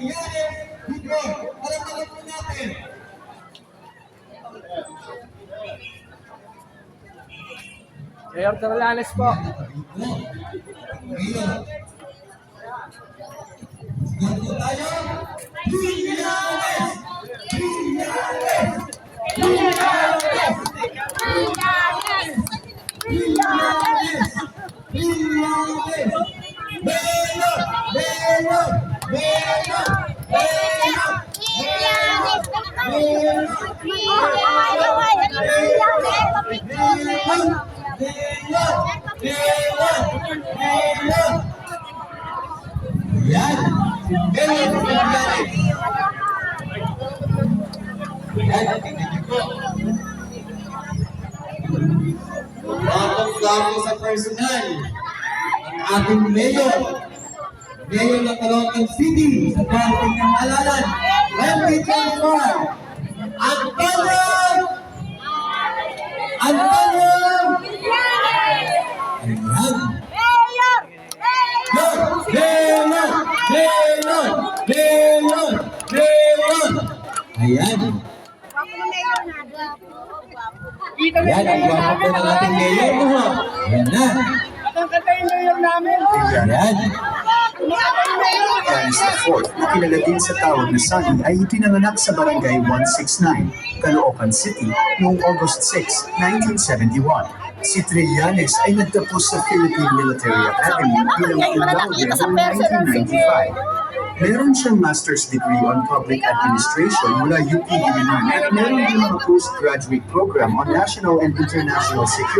Trillanes Jr. Palakpakan po natin. Mayor Trillanes po. Mayor. Sigat po tayo. Trillanes! Trillanes! Trillanes! Trillanes! Trillanes! Mayor! Mayor! Mayor! Mayor! Yan. Mayor Trillanes. Yan, tingnan niyo po. Bago sa personal, ang ating mayor, mayor ng Caloocan City, sa dating ng halalan, 2024, Antonio! Antonio! Ayan. Mayor! Mayor! Mayor! Mayor! Ayan. Yan, ang gwapo po ng ating mayor mo. Ayan na. Ang kanta yung mayor namin. Ayan. Ernest IV, na kilala din sa tawag na Sunny, ay ipinanganak sa Barangay 169, Caloocan City, noong August 6, 1971. Si Trillanes ay nagtapos sa Philippine Military Academy bilang cum laude noong 1995. Meron siyang master's degree on public administration mula UP Diliman at meron din mga postgraduate program on national and international security.